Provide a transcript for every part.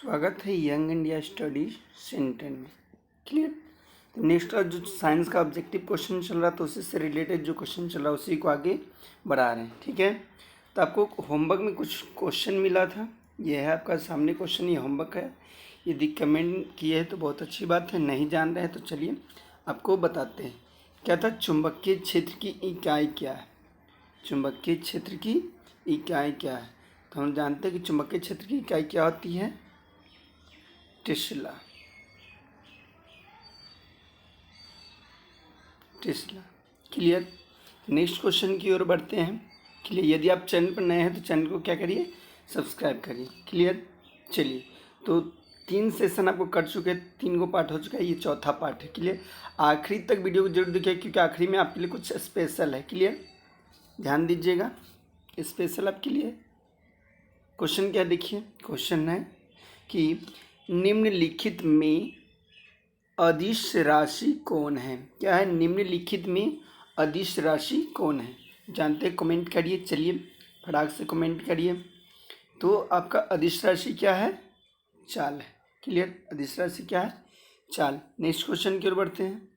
स्वागत है young India study centre में। क्लियर। तो नेक्स्ट जो साइंस का ऑब्जेक्टिव क्वेश्चन चल रहा था उसी से रिलेटेड जो क्वेश्चन चल रहा है उसी को आगे बढ़ा रहे हैं। ठीक है। तो आपको होमवर्क में कुछ क्वेश्चन मिला था, ये है आपका सामने क्वेश्चन, ये होमवर्क है। यदि कमेंट किए हैं तो बहुत अच्छी बात है, नहीं जान रहे हैं तो चलिए आपको बताते हैं। क्या था? चुंबकीय क्षेत्र की इकाई क्या है? चुंबकीय क्षेत्र की इकाई क्या है? तो हम जानते हैं कि चुंबकीय क्षेत्र की इकाई क्या होती है? टेस्ला। क्लियर। नेक्स्ट क्वेश्चन की ओर बढ़ते हैं। क्लियर। यदि आप चैनल पर नए हैं तो चैनल को क्या करिए, सब्सक्राइब करिए। क्लियर। चलिए, तो 3 सेशन आपको कर चुके हैं, 3 को पार्ट हो चुका है, ये चौथा पार्ट है। क्लियर। आखिरी तक वीडियो को जरूर देखिए क्योंकि आखिरी में आपके लिए कुछ स्पेशल है। क्लियर, ध्यान दीजिएगा, स्पेशल आपके लिए। क्वेश्चन क्या देखिए, क्वेश्चन है कि निम्नलिखित में अदिश राशि कौन है? क्या है? निम्नलिखित में अदिश राशि कौन है? जानते हैं, कमेंट करिए। चलिए फटाक से कमेंट करिए। तो आपका अदिश राशि क्या है? चाल है। क्लियर। अदिश राशि क्या है? चाल। नेक्स्ट क्वेश्चन की ओर बढ़ते हैं।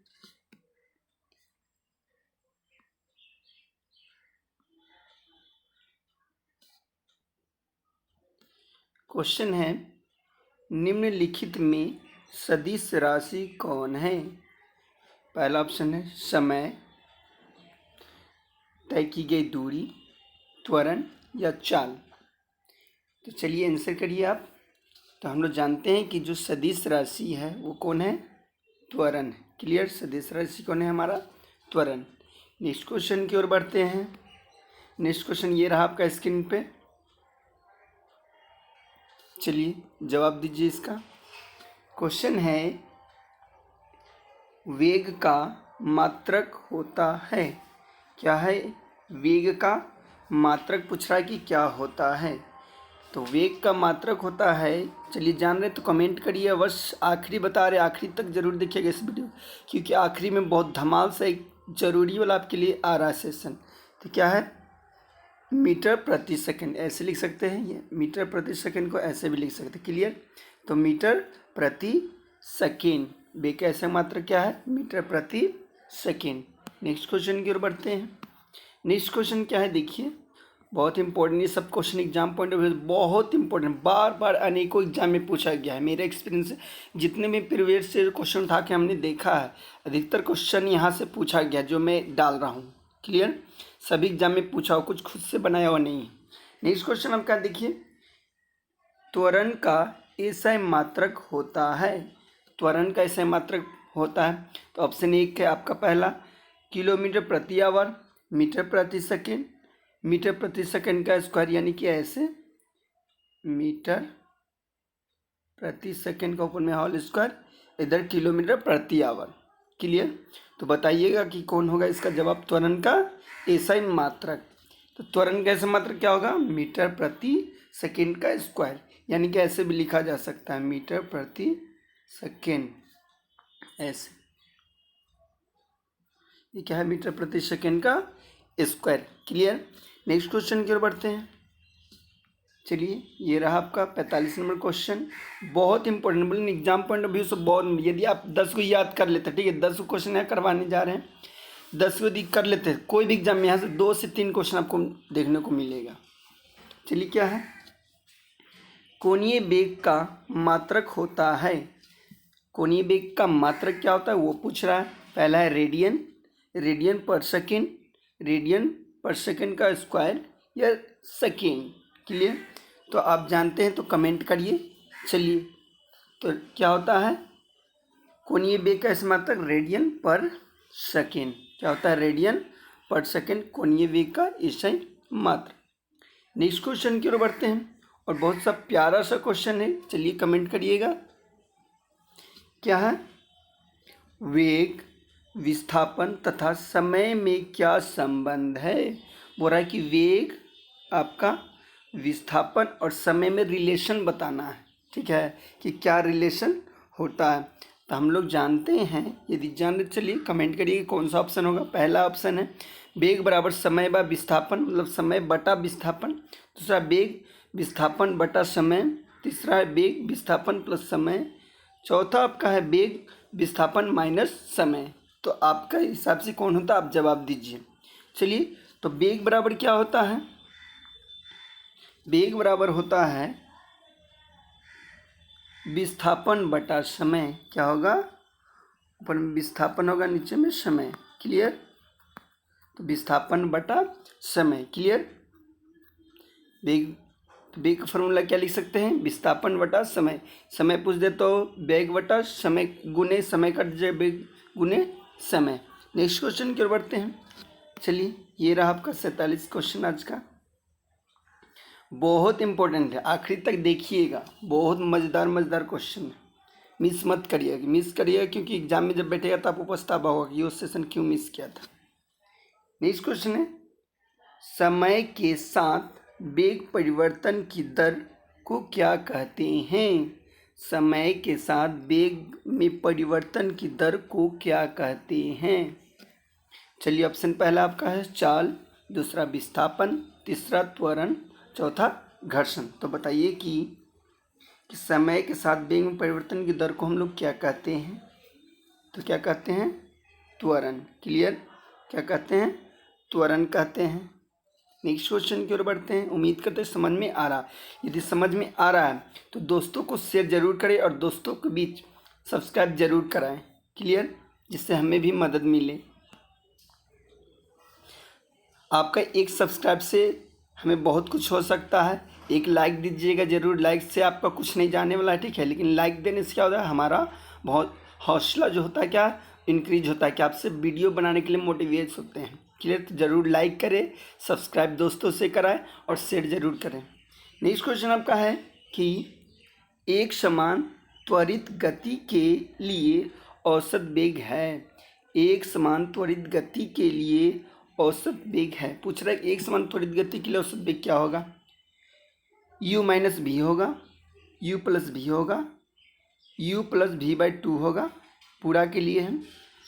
क्वेश्चन है निम्नलिखित में सदिश राशि कौन है? पहला ऑप्शन है समय, तय की गई दूरी, त्वरण या चाल। तो चलिए आंसर करिए आप। तो हम लोग जानते हैं कि जो सदिश राशि है वो कौन है? त्वरण है। क्लियर। सदिश राशि कौन है? हमारा त्वरण। नेक्स्ट क्वेश्चन की ओर बढ़ते हैं। नेक्स्ट क्वेश्चन ये रहा आपका स्क्रीन पे। चलिए जवाब दीजिए इसका। क्वेश्चन है वेग का मात्रक होता है। क्या है? वेग का मात्रक पूछ रहा है कि क्या होता है। तो वेग का मात्रक होता है, चलिए जान रहे तो कमेंट करिए अवश्य। आखिरी बता रहे, आखिरी तक जरूर देखिएगा इस वीडियो क्योंकि आखिरी में बहुत धमाल से एक जरूरी वाला आपके लिए आ रहा है सेशन। तो क्या है? मीटर प्रति सेकंड, ऐसे लिख सकते हैं। ये मीटर प्रति सेकंड को ऐसे भी लिख सकते हैं। क्लियर। तो मीटर प्रति सेकंड, वेग का ऐसा मात्रक क्या है? मीटर प्रति सेकंड। नेक्स्ट क्वेश्चन की ओर बढ़ते हैं। नेक्स्ट क्वेश्चन क्या है देखिए, बहुत इंपॉर्टेंट। ये सब question exam point of view बहुत इंपॉर्टेंट, बार बार अनेकों एग्जाम में पूछा गया है। मेरा एक्सपीरियंस है, जितने भी प्रीवियस से क्वेश्चन उठा के हमने देखा है, अधिकतर क्वेश्चन यहाँ से पूछा गया जो मैं डाल रहा हूँ। क्लियर। सभी एग्जाम में पूछा हो, कुछ खुद से बनाया हुआ नहीं है। नेक्स्ट क्वेश्चन आपका देखिए, त्वरण का ऐसा मात्रक होता है। त्वरण का ऐसा मात्रक होता है। तो ऑप्शन 1 है आपका पहला किलोमीटर प्रति आवर, मीटर प्रति सेकेंड, मीटर प्रति सेकंड का स्क्वायर यानी कि ऐसे मीटर प्रति सेकंड का ऊपर में होल स्क्वायर, इधर किलोमीटर प्रति आवर। क्लियर। तो बताइएगा कि कौन होगा इसका जवाब? त्वरण का ऐसा मात्रक। तो त्वरण का ऐसा मात्रक क्या होगा? मीटर प्रति सेकंड का स्क्वायर, यानी कि ऐसे भी लिखा जा सकता है मीटर प्रति सेकंड। ऐसे ये क्या है? मीटर प्रति सेकंड का स्क्वायर। क्लियर। नेक्स्ट क्वेश्चन की ओर बढ़ते हैं। चलिए ये रहा आपका 45 नंबर क्वेश्चन, बहुत इंपॉर्टेंट। बोले एग्जाम पॉइंट ऑफ व्यू से बहुत, यदि आप 10 को याद कर लेते, ठीक है, 10 क्वेश्चन है करवाने जा रहे हैं, 10 को यदि कर लेते हैं कोई भी एग्जाम में, यहाँ से 2 से 3 क्वेश्चन आपको देखने को मिलेगा। चलिए क्या है? कोणीय वेग का मात्रक होता है। कोणीय वेग का मात्रक क्या होता है वो पूछ रहा है। पहला है रेडियन, रेडियन पर सेकेंड, रेडियन पर सेकेंड का स्क्वायर या सेकेंड। क्लियर। तो आप जानते हैं तो कमेंट करिए। चलिए, तो क्या होता है कोणीय वेग का ऐसा मात्रक? रेडियन पर सेकेंड। क्या होता है? रेडियन पर सेकेंड कोणीय वेग का ऐसा मात्रक। नेक्स्ट क्वेश्चन की ओर बढ़ते हैं और बहुत सा प्यारा सा क्वेश्चन है, चलिए कमेंट करिएगा। क्या है? वेग, विस्थापन तथा समय में क्या संबंध है? बोल रहा है कि वेग आपका, विस्थापन और समय में रिलेशन बताना है। ठीक है, कि क्या रिलेशन होता है। तो हम लोग जानते हैं, यदि जान, चलिए कमेंट करिए कौन सा ऑप्शन होगा। पहला ऑप्शन है वेग बराबर समय बा विस्थापन, मतलब समय बटा विस्थापन। दूसरा वेग विस्थापन बटा समय, तीसरा है वेग विस्थापन प्लस समय, चौथा आपका है वेग विस्थापन माइनस समय। तो आपका हिसाब से कौन होता है, आप जवाब दीजिए। चलिए, तो वेग बराबर क्या होता है, वेग बराबर होता है विस्थापन बटा समय। क्या होगा, ऊपर में विस्थापन होगा, नीचे में समय। क्लियर, तो विस्थापन बटा समय। क्लियर, वेग, तो वेग का फॉर्मूला क्या लिख सकते हैं, विस्थापन बटा समय। समय पूछ दे तो वेग बटा समय गुने समय का वेग गुने समय। नेक्स्ट क्वेश्चन की ओर बढ़ते हैं। चलिए, ये रहा आपका 47 क्वेश्चन आज का। बहुत इंपॉर्टेंट है, आखिरी तक देखिएगा, बहुत मज़ेदार क्वेश्चन है। मिस मत करिएगा, मिस करिएगा क्योंकि एग्जाम में जब बैठेगा तो आपको पछतावा होगा कि ये सेशन क्यों मिस किया था। नेक्स्ट क्वेश्चन है, समय के साथ वेग परिवर्तन की दर को क्या कहते हैं। समय के साथ वेग में परिवर्तन की दर को क्या कहते हैं। चलिए, ऑप्शन पहला आपका है चाल, दूसरा विस्थापन, तीसरा त्वरण, चौथा घर्षण। तो बताइए कि समय के साथ वेग में परिवर्तन की दर को हम लोग क्या कहते हैं। तो क्या कहते हैं, त्वरण। क्लियर, क्या कहते हैं, त्वरण कहते हैं। नेक्स्ट क्वेश्चन की ओर बढ़ते हैं। उम्मीद करते हैं समझ में आ रहा। यदि समझ में आ रहा है तो दोस्तों को शेयर जरूर करें और दोस्तों के बीच सब्सक्राइब जरूर कराएं। क्लियर, जिससे हमें भी मदद मिले। आपका एक सब्सक्राइब से हमें बहुत कुछ हो सकता है। एक लाइक दीजिएगा जरूर, लाइक से आपका कुछ नहीं जाने वाला है, ठीक है, लेकिन लाइक देने से क्या होता है, हमारा बहुत हौसला जो होता है क्या इंक्रीज होता है, कि आपसे वीडियो बनाने के लिए मोटिवेट होते हैं। क्लियर, तो ज़रूर लाइक करें, सब्सक्राइब दोस्तों से कराएं और शेयर जरूर करें। नेक्स्ट क्वेश्चन आपका है कि एक समान त्वरित गति के लिए औसत वेग है। एक समान त्वरित गति के लिए औसत वेग है। पूछ रहा है एक समान त्वरित गति के लिए औसत वेग क्या होगा। u माइनस भी होगा, u प्लस भी होगा, u प्लस भी बाई 2 होगा, पूरा के लिए है,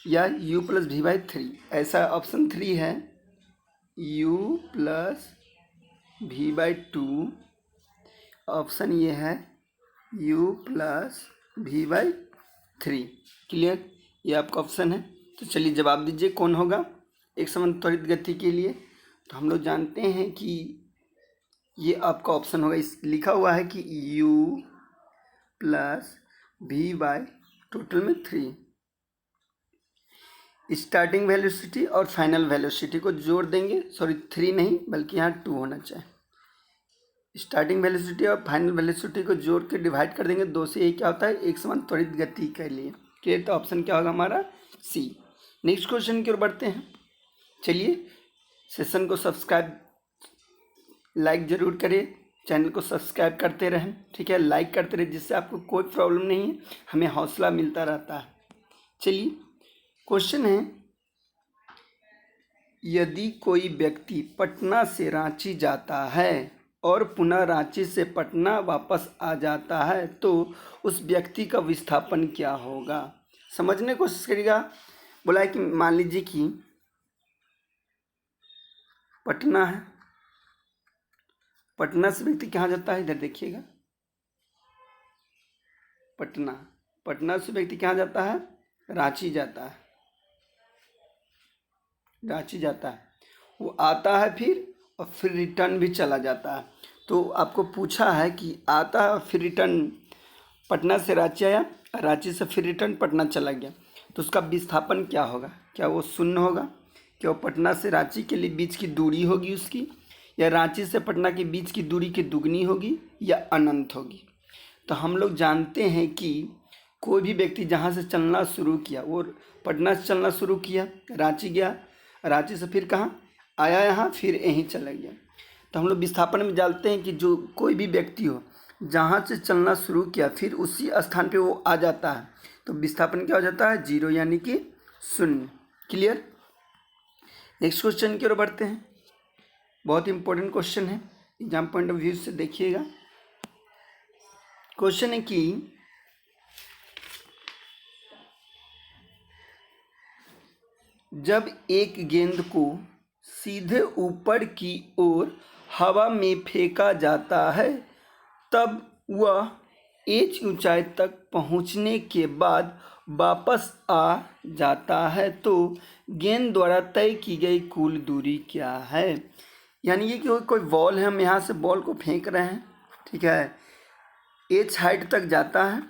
या u प्लस भी बाई 3। ऐसा ऑप्शन 3 है, u प्लस भी बाई 2। ऑप्शन ये है u प्लस भी बाई 3। क्लियर, ये आपका ऑप्शन है। तो चलिए जवाब दीजिए कौन होगा एक समान त्वरित गति के लिए। तो हम लोग जानते हैं कि ये आपका ऑप्शन होगा, इस लिखा हुआ है कि u प्लस भी बाई टोटल में 3। स्टार्टिंग वेलोसिटी और फाइनल वेलोसिटी को जोड़ देंगे, सॉरी 3 नहीं बल्कि यहाँ 2 होना चाहिए। स्टार्टिंग वेलोसिटी और फाइनल वेलोसिटी को जोड़ के डिवाइड कर देंगे 2 से। ये क्या होता है, एक समान त्वरित गति के लिए। क्लियर, तो ऑप्शन क्या होगा हमारा सी। नेक्स्ट क्वेश्चन की ओर बढ़ते हैं। चलिए, सेशन को सब्सक्राइब लाइक ज़रूर करें, चैनल को सब्सक्राइब करते रहें, ठीक है, लाइक करते रहें, जिससे आपको कोई प्रॉब्लम नहीं है, हमें हौसला मिलता रहता है। चलिए, क्वेश्चन है, यदि कोई व्यक्ति पटना से रांची जाता है और पुनः रांची से पटना वापस आ जाता है तो उस व्यक्ति का विस्थापन क्या होगा। समझने की कोशिश करिएगा। बोला है कि मान लीजिए कि पटना है, पटना से व्यक्ति कहाँ जाता है, इधर देखिएगा, पटना, पटना से व्यक्ति कहाँ जाता है, रांची जाता है, रांची जाता है, वो आता है और फिर रिटर्न भी चला जाता है। तो आपको पूछा है कि आता है और फिर रिटर्न पटना से रांची आया, रांची से फिर रिटर्न पटना चला गया, तो उसका विस्थापन क्या होगा। क्या वो शून्य होगा, क्या वो पटना से रांची के लिए बीच की दूरी होगी उसकी, या रांची से पटना के बीच की दूरी की दुगनी होगी, या अनंत होगी। तो हम लोग जानते हैं कि कोई भी व्यक्ति जहाँ से चलना शुरू किया, वो पटना से चलना शुरू किया, रांची गया, रांची से फिर कहाँ आया, यहाँ, फिर यहीं चला गया। तो हम लोग विस्थापन में जानते हैं कि जो कोई भी व्यक्ति हो जहाँ से चलना शुरू किया फिर उसी स्थान पे वो आ जाता है, तो विस्थापन क्या हो जाता है, 0 यानी कि 0। क्लियर, नेक्स्ट क्वेश्चन की ओर बढ़ते हैं। बहुत इंपॉर्टेंट क्वेश्चन है, एग्जाम पॉइंट ऑफ व्यू से देखिएगा। क्वेश्चन है कि जब एक गेंद को सीधे ऊपर की ओर हवा में फेंका जाता है तब वह एच ऊंचाई तक पहुंचने के बाद वापस आ जाता है तो गेंद द्वारा तय की गई कुल दूरी क्या है। यानी ये कि कोई बॉल है, हम यहाँ से बॉल को फेंक रहे हैं, ठीक है, एच हाइट तक जाता है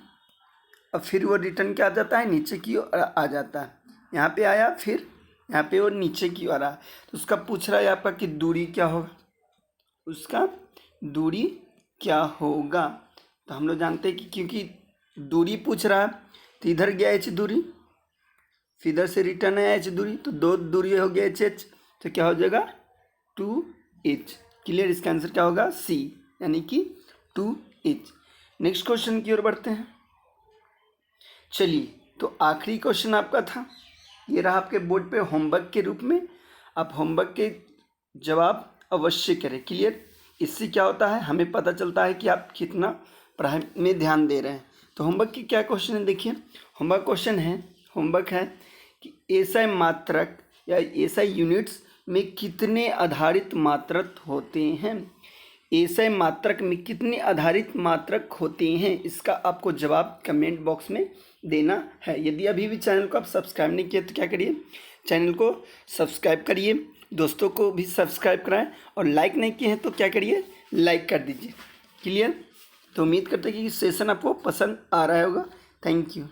और फिर वो रिटर्न क्या आ जाता है, नीचे की ओर आ जाता है। यहाँ पे आया, फिर यहाँ पे वो नीचे की ओर आया, तो उसका पूछ रहा है आपका कि दूरी क्या होगा, उसका दूरी क्या होगा। तो हम लोग जानते हैं कि क्योंकि दूरी पूछ रहा है तो इधर गया एच दूरी, फिर इधर से रिटर्न आया एच दूरी, तो दो दूरी हो गया एच एच, तो क्या हो जाएगा 2h। क्लियर, इसका आंसर क्या होगा सी, यानी कि 2h। नेक्स्ट क्वेश्चन की ओर बढ़ते हैं। चलिए, तो आखिरी क्वेश्चन आपका था, ये रहा आपके बोर्ड पे होमवर्क के रूप में। आप होमवर्क के जवाब अवश्य करें। क्लियर, इससे क्या होता है, हमें पता चलता है कि आप कितना पढ़ाई में ध्यान दे रहे हैं। तो होमवर्क की क्या क्वेश्चन है, देखिए होमवर्क क्वेश्चन है, होमवर्क है कि एसआई मात्रक या एसआई यूनिट्स में कितने आधारित मात्रक होते हैं। एसआई मात्रक में कितने आधारित मात्रक होते हैं, इसका आपको जवाब कमेंट बॉक्स में देना है। यदि अभी भी चैनल को आप सब्सक्राइब नहीं किए तो क्या करिए, चैनल को सब्सक्राइब करिए, दोस्तों को भी सब्सक्राइब कराएं, और लाइक नहीं किए हैं तो क्या करिए, लाइक कर दीजिए। क्लियर, तो उम्मीद करते हैं कि सेशन आपको पसंद आ रहा होगा। Thank you.